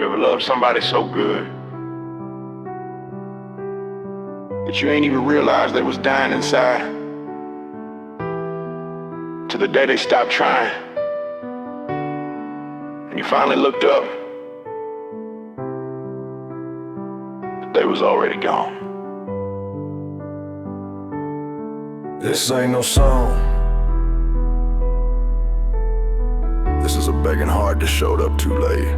You ever loved somebody so good that you ain't even realized they was dying inside till the day they stopped trying, and you finally looked up, but they was already gone. This ain't no song. This is a begging heart that showed up too late.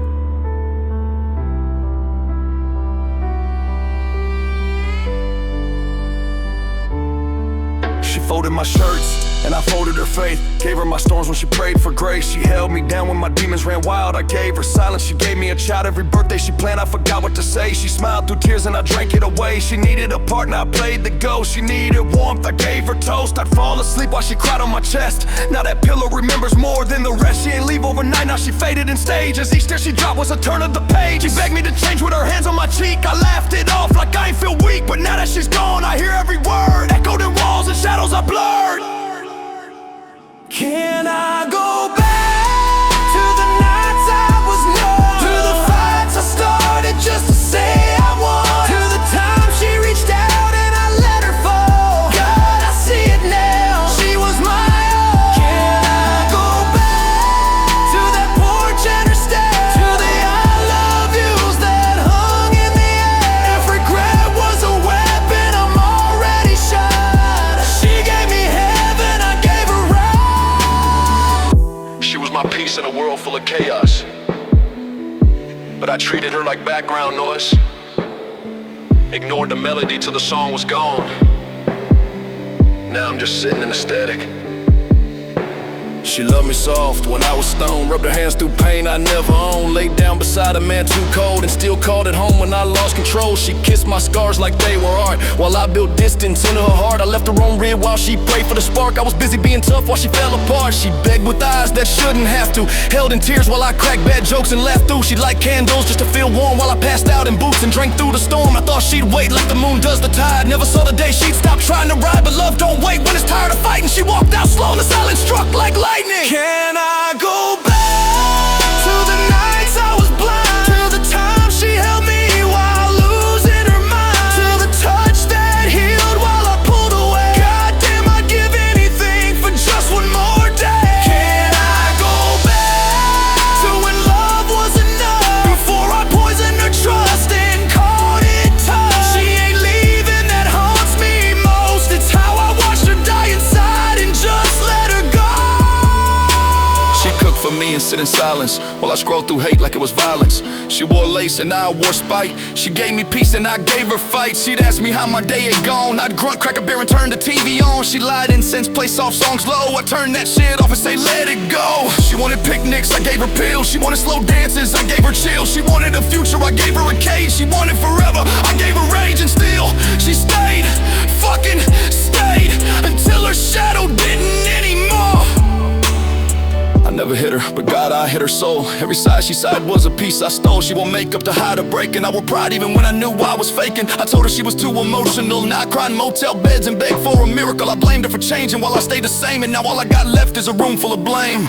She folded my shirts, and I folded her faith. Gave her my storms when she prayed for grace. She held me down when my demons ran wild. I gave her silence, she gave me a child. Every birthday she planned, I forgot what to say. She smiled through tears and I drank it away. She needed a partner, I played the ghost. She needed warmth, I gave her toast. I'd fall asleep while she cried on my chest. Now that pillow remembers more than the rest. She ain't leave overnight, now she faded in stages. Each tear she dropped was a turn of the page. She begged me to change with her hands on my cheek. I laughed it off like I ain't feel weak. But now that she's gone, I hear every word echoed in walls and shadows are blurred. Can I go back to the nights I was numb, to the fights I started just to say I won, to the time she reached out and I let her fall? God, I see it now, she was my all. Can I go back to that porch and her stare, to the I love yous that hung in the air? If regret was a weapon, I'm already shot. She gave me heaven, I gave her right. She was my peace in a world full of chaos, but I treated her like background noise. Ignored the melody till the song was gone. Now I'm just sitting in the static. She loved me soft when I was stoned, rubbed her hands through pain I never owned. Laid down beside a man too cold and still called it home when I lost control. She kissed my scars like they were art, while I built distance into her heart. I left her on red while she prayed for the spark. I was busy being tough while she fell apart. She begged with eyes that shouldn't have to, held in tears while I cracked bad jokes and laughed through. She'd light candles just to feel warm while I passed out in boots and drank through the storm. I thought she'd wait like the moon does the tide. Never saw the day she'd stop trying to ride, but love don't wait when it's tired of fighting. She walked out slow and the silence struck like lightning. Can I go back to the nights I was blind, to the time she held me while losing her mind, to the touch that healed while I pulled away? Goddamn, I'd give anything for just one more day. Can I go back to when love was enough, before I poisoned her trust and called it tough? She ain't leaving, that haunts me most. It's how I watched her die inside and just let her go. She cooked for me and sit in silence while I scrolled through hate like it was violence. She wore lace and I wore spite. She gave me peace and I gave her fight. She'd ask me how my day had gone. I'd grunt, crack a beer and turn the TV on. She lied incense, play soft songs low. I turned that shit off and say let it go. She wanted picnics, I gave her pills. She wanted slow dances, I gave her chills. She wanted a future, I gave her a cage. She wanted forever, I gave her rage. And still, she stayed, fucking stayed, until her shadow didn't anymore. I never hit her, but God, I hit her soul. Every side she sighed was a piece I stole. She won't make up to hide her break, and I wore pride even when I knew I was faking. I told her she was too emotional. Now I cry in motel beds and beg for a miracle. I blamed her for changing while I stayed the same, and now all I got left is a room full of blame.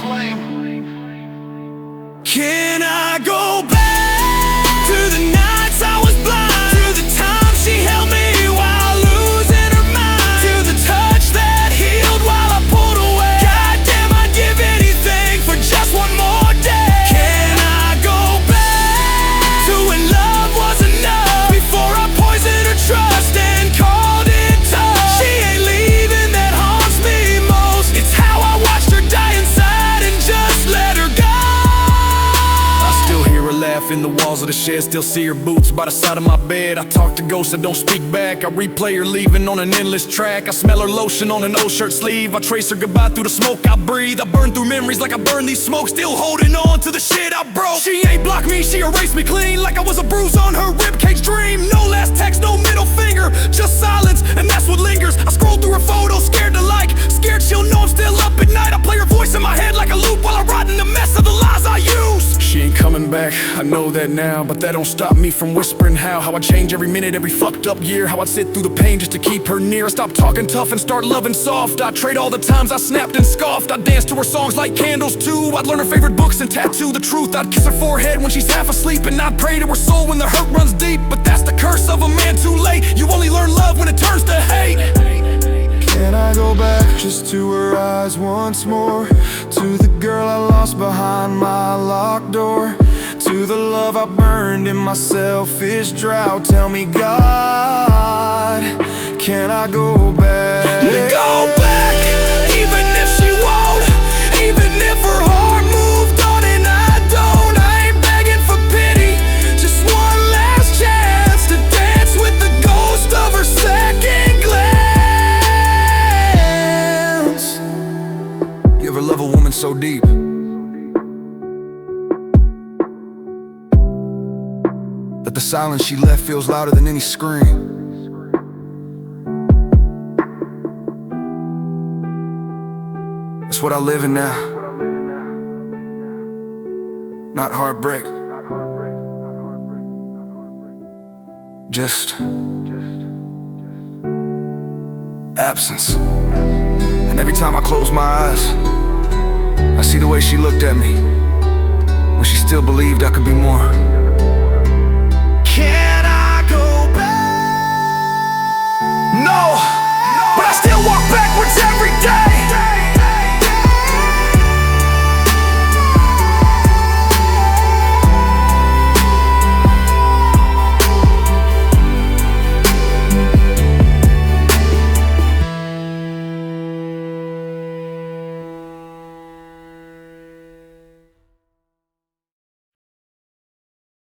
Can I go back to the nights I was blind, to the time she held me while losing her mind, to the touch that healed while I pulled away? Goddamn, I'd give anything for just one more day. Can I go back to when love was enough, before I poisoned her trust and called it tough? She ain't leaving, that haunts me most. It's how I watched her die inside and just let her go. I still hear her laugh in the walls of the shed, still see her boots by the side of my bed. I talk to ghosts that don't speak back. I replay her leaving on an endless track. I smell her lotion on an old shirt sleeve. I trace her goodbye through the smoke I breathe. I burn through memories like I burn these smokes, still holding on to the shit I broke. She ain't blocked me, she erased me clean, like I was a bruise on her ribcage dream. No last text, no middle finger, just silence, and that's what lingers. I scroll through her photos, scared to like, scared she'll know I'm still up at night. I play her voice in my head like a loop while I rot in the mess of the lies I use. She ain't coming back. back, I know that now, but that don't stop me from whispering how I change every minute, every fucked up year. How I'd sit through the pain just to keep her near. I stop talking tough and start loving soft. I trade all the times I snapped and scoffed. I'd dance to her songs like candles too. I'd learn her favorite books and tattoo the truth. I'd kiss her forehead when she's half asleep, and I'd pray to her soul when the hurt runs deep. But that's the curse of a man too late. You only learn love when it turns to hate. Can I go back just to her eyes once more? To the girl I lost behind my locked door? To the love I burned in my selfish drought? Tell me, God, can I go back? Go back, even if she won't. Even if her heart moved on and I don't. I ain't begging for pity, just one last chance to dance with the ghost of her second glance. You ever love a woman so deep that the silence she left feels louder than any scream? That's what I live in now. Not heartbreak, just absence. And every time I close my eyes, I see the way she looked at me when she still believed I could be more.